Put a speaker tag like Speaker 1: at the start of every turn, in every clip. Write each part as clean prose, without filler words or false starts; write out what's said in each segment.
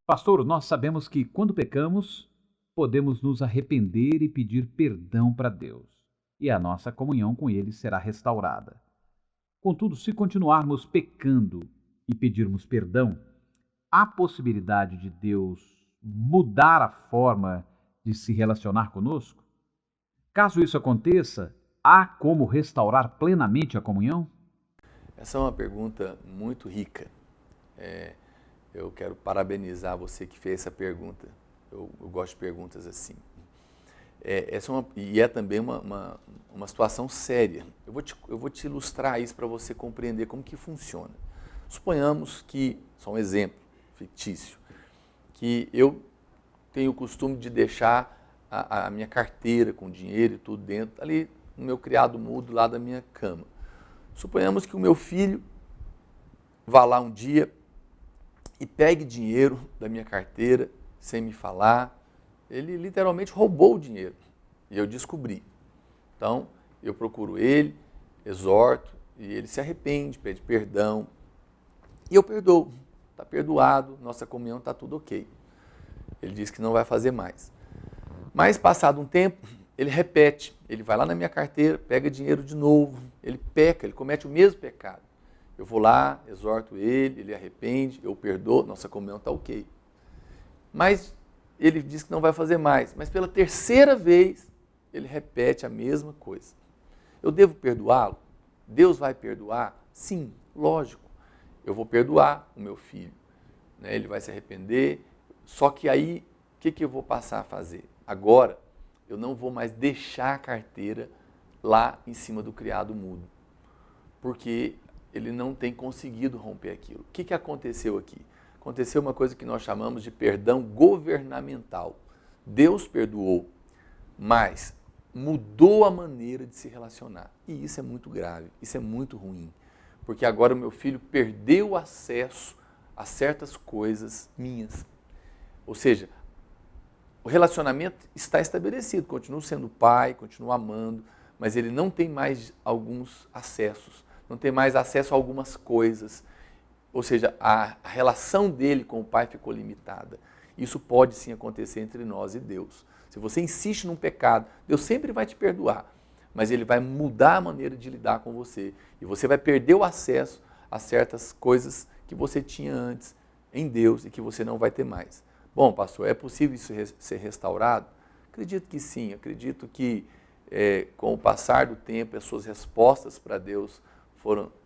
Speaker 1: Pastor, nós sabemos que quando pecamos, podemos nos arrepender e pedir perdão para Deus, e a nossa comunhão com Ele será restaurada. Contudo, se continuarmos pecando e pedirmos perdão, há possibilidade de Deus mudar a forma de se relacionar conosco? Caso isso aconteça, há como restaurar plenamente a comunhão?
Speaker 2: Essa é uma pergunta muito rica. É, eu quero parabenizar você que fez essa pergunta. Eu gosto de perguntas assim. E é também uma situação séria. Eu vou te ilustrar isso para você compreender como que funciona. Suponhamos que, só um exemplo fictício, que eu tenho o costume de deixar a minha carteira com dinheiro e tudo dentro, ali no meu criado mudo lá da minha cama. Suponhamos que o meu filho vá lá um dia e pegue dinheiro da minha carteira sem me falar. Ele literalmente roubou o dinheiro e eu descobri. Então, eu procuro ele, exorto e ele se arrepende, pede perdão e eu perdoo. Está perdoado, nossa comunhão está tudo ok. Ele diz que não vai fazer mais. Mas, passado um tempo, ele repete. Ele vai lá na minha carteira, pega dinheiro de novo. Ele peca, ele comete o mesmo pecado. Eu vou lá, exorto ele arrepende, eu perdoo, nossa comunhão está ok. Mas ele diz que não vai fazer mais. Mas pela terceira vez, ele repete a mesma coisa. Eu devo perdoá-lo? Deus vai perdoar? Sim, lógico. Eu vou perdoar o meu filho. Né? Ele vai se arrepender. Só que aí, o que eu vou passar a fazer? Agora, eu não vou mais deixar a carteira lá em cima do criado mudo. Porque ele não tem conseguido romper aquilo. O que aconteceu aqui? Aconteceu uma coisa que nós chamamos de perdão governamental. Deus perdoou, mas mudou a maneira de se relacionar. E isso é muito grave, isso é muito ruim. Porque agora o meu filho perdeu o acesso a certas coisas minhas. Ou seja, o relacionamento está estabelecido, continuo sendo pai, continuo amando, mas ele não tem mais alguns acessos, não tem mais acesso a algumas coisas. Ou seja, a relação dele com o pai ficou limitada. Isso pode sim acontecer entre nós e Deus. Se você insiste num pecado, Deus sempre vai te perdoar, mas ele vai mudar a maneira de lidar com você. E você vai perder o acesso a certas coisas que você tinha antes em Deus e que você não vai ter mais. Bom, pastor, é possível isso ser restaurado? Acredito que sim, acredito que com o passar do tempo, as suas respostas para Deus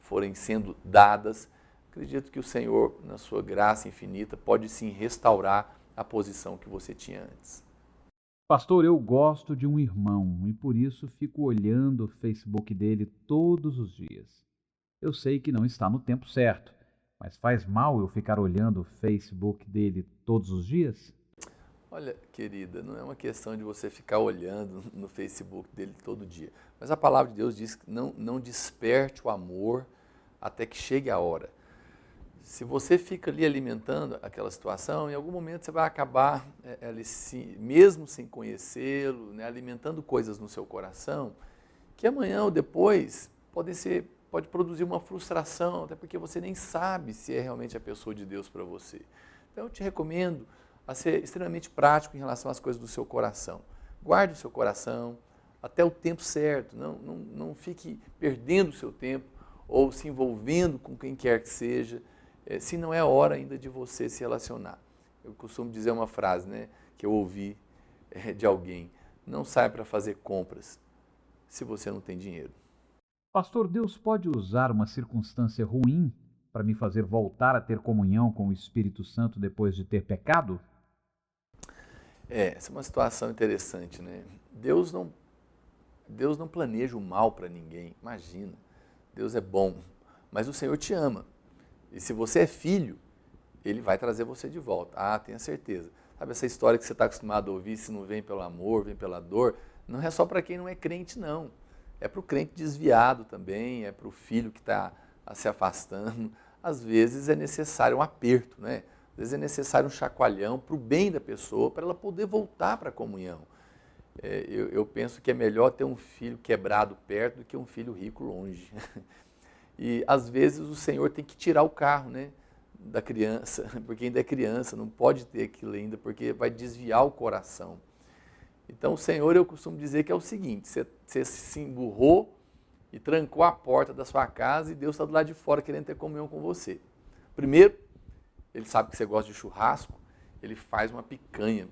Speaker 2: forem sendo dadas. Acredito que o Senhor, na sua graça infinita, pode sim restaurar a posição que você tinha antes.
Speaker 1: Pastor, eu gosto de um irmão e por isso fico olhando o Facebook dele todos os dias. Eu sei que não está no tempo certo, mas faz mal eu ficar olhando o Facebook dele todos os dias?
Speaker 2: Olha, querida, não é uma questão de você ficar olhando no Facebook dele todo dia, mas a palavra de Deus diz que não desperte o amor até que chegue a hora. Se você fica ali alimentando aquela situação, em algum momento você vai acabar, mesmo sem conhecê-lo, né, alimentando coisas no seu coração, que amanhã ou depois pode produzir uma frustração, até porque você nem sabe se é realmente a pessoa de Deus para você. Então eu te recomendo a ser extremamente prático em relação às coisas do seu coração. Guarde o seu coração até o tempo certo, não fique perdendo o seu tempo ou se envolvendo com quem quer que seja, se não é hora ainda de você se relacionar. Eu costumo dizer uma frase, né, que eu ouvi de alguém: não sai para fazer compras se você não tem dinheiro.
Speaker 1: Pastor, Deus pode usar uma circunstância ruim para me fazer voltar a ter comunhão com o Espírito Santo depois de ter pecado?
Speaker 2: Essa é uma situação interessante, né? Deus não planeja o mal para ninguém, imagina. Deus é bom, mas o Senhor te ama. E se você é filho, Ele vai trazer você de volta. Ah, tenha certeza. Sabe essa história que você está acostumado a ouvir, se não vem pelo amor, vem pela dor? Não é só para quem não é crente, não. É para o crente desviado também, é para o filho que está se afastando. Às vezes é necessário um aperto, né? Às vezes é necessário um chacoalhão para o bem da pessoa, para ela poder voltar para a comunhão. Eu penso que é melhor ter um filho quebrado perto do que um filho rico longe. E às vezes o Senhor tem que tirar o carro, né, da criança, porque ainda é criança, não pode ter aquilo ainda, porque vai desviar o coração. Então, o Senhor, eu costumo dizer que é o seguinte: você se emburrou e trancou a porta da sua casa e Deus está do lado de fora querendo ter comunhão com você. Primeiro, Ele sabe que você gosta de churrasco, Ele faz uma picanha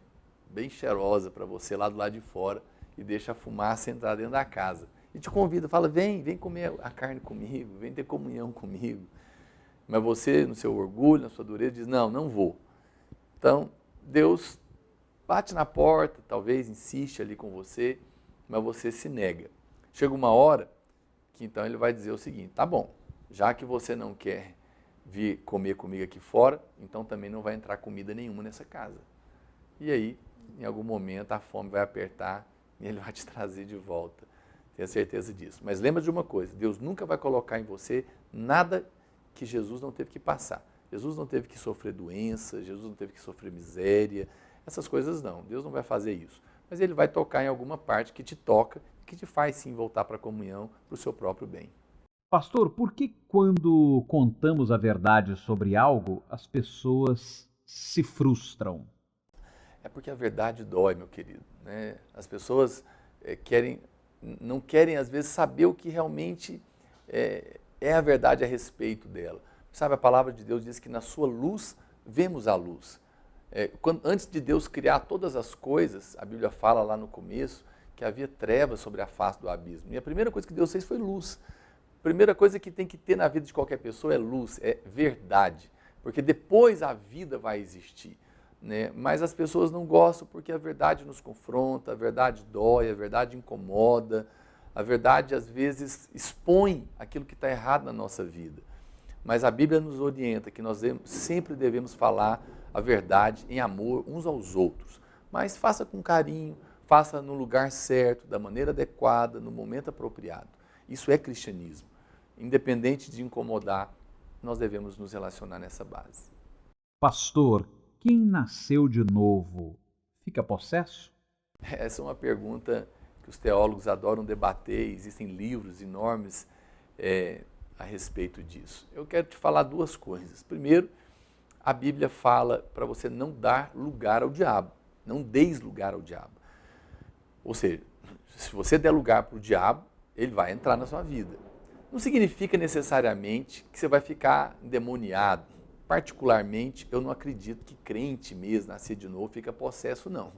Speaker 2: bem cheirosa para você lá do lado de fora e deixa a fumaça entrar dentro da casa. E te convida, fala, vem comer a carne comigo, vem ter comunhão comigo. Mas você, no seu orgulho, na sua dureza, diz, não vou. Então, Deus bate na porta, talvez insiste ali com você, mas você se nega. Chega uma hora que então Ele vai dizer o seguinte, tá bom, já que você não quer vir comer comigo aqui fora, então também não vai entrar comida nenhuma nessa casa. E aí, em algum momento, a fome vai apertar e Ele vai te trazer de volta. Tenha certeza disso. Mas lembra de uma coisa, Deus nunca vai colocar em você nada que Jesus não teve que passar. Jesus não teve que sofrer doença, Jesus não teve que sofrer miséria, essas coisas não. Deus não vai fazer isso. Mas Ele vai tocar em alguma parte que te toca, que te faz sim voltar para a comunhão, para o seu próprio bem.
Speaker 1: Pastor, por que quando contamos a verdade sobre algo, as pessoas se frustram?
Speaker 2: É porque a verdade dói, meu querido, né? As pessoas não querem, às vezes, saber o que realmente é a verdade a respeito dela. Sabe, a palavra de Deus diz que na sua luz vemos a luz. Antes de Deus criar todas as coisas, a Bíblia fala lá no começo que havia trevas sobre a face do abismo. E a primeira coisa que Deus fez foi luz. A primeira coisa que tem que ter na vida de qualquer pessoa é luz, é verdade. Porque depois a vida vai existir. Né? Mas as pessoas não gostam porque a verdade nos confronta, a verdade dói, a verdade incomoda, a verdade às vezes expõe aquilo que está errado na nossa vida. Mas a Bíblia nos orienta que nós sempre devemos falar a verdade em amor uns aos outros. Mas faça com carinho, faça no lugar certo, da maneira adequada, no momento apropriado. Isso é cristianismo. Independente de incomodar, nós devemos nos relacionar nessa base.
Speaker 1: Pastor, quem nasceu de novo fica possesso?
Speaker 2: Essa é uma pergunta que os teólogos adoram debater, existem livros enormes a respeito disso. Eu quero te falar duas coisas. Primeiro, a Bíblia fala para você não dar lugar ao diabo, não deis lugar ao diabo. Ou seja, se você der lugar para o diabo, ele vai entrar na sua vida. Não significa necessariamente que você vai ficar endemoniado. Particularmente, eu não acredito que crente mesmo, nascer de novo, fica possesso, não.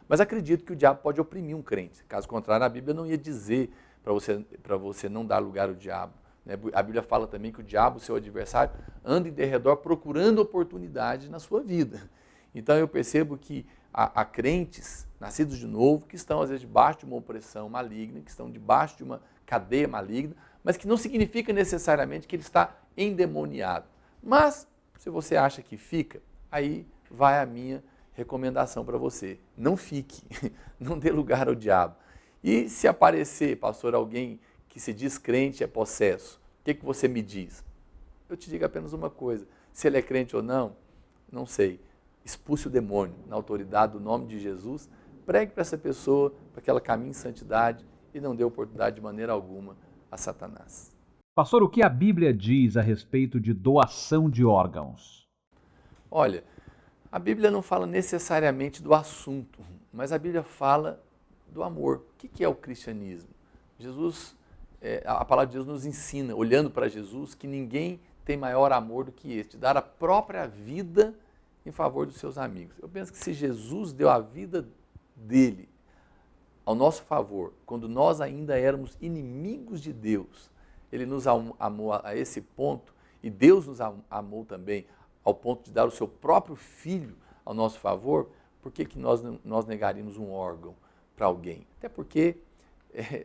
Speaker 2: Mas acredito que o diabo pode oprimir um crente. Caso contrário, a Bíblia não ia dizer para você não dar lugar ao diabo. Né? A Bíblia fala também que o diabo, seu adversário, anda em derredor procurando oportunidade na sua vida. Então eu percebo que há crentes, nascidos de novo, que estão às vezes debaixo de uma opressão maligna, que estão debaixo de uma cadeia maligna, mas que não significa necessariamente que ele está endemoniado. Mas, se você acha que fica, aí vai a minha recomendação para você. Não fique, não dê lugar ao diabo. E se aparecer, pastor, alguém que se diz crente é possesso, o que você me diz? Eu te digo apenas uma coisa, se ele é crente ou não, não sei. Expulse o demônio na autoridade do nome de Jesus, pregue para essa pessoa, para que ela caminhe em santidade e não dê oportunidade de maneira alguma a Satanás.
Speaker 1: Pastor, o que a Bíblia diz a respeito de doação de órgãos?
Speaker 2: Olha, a Bíblia não fala necessariamente do assunto, mas a Bíblia fala do amor. O que é o cristianismo? A palavra de Deus nos ensina, olhando para Jesus, que ninguém tem maior amor do que este, dar a própria vida em favor dos seus amigos. Eu penso que se Jesus deu a vida dele ao nosso favor, quando nós ainda éramos inimigos de Deus, ele nos amou a esse ponto, e Deus nos amou também ao ponto de dar o seu próprio filho ao nosso favor, por que nós negaríamos um órgão para alguém? Até porque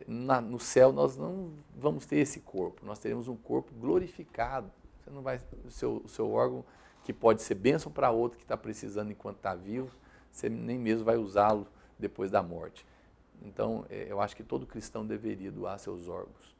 Speaker 2: no céu nós não vamos ter esse corpo, nós teremos um corpo glorificado. Você não vai, o seu órgão, que pode ser bênção para outro que está precisando enquanto está vivo, você nem mesmo vai usá-lo depois da morte. Então, eu acho que todo cristão deveria doar seus órgãos.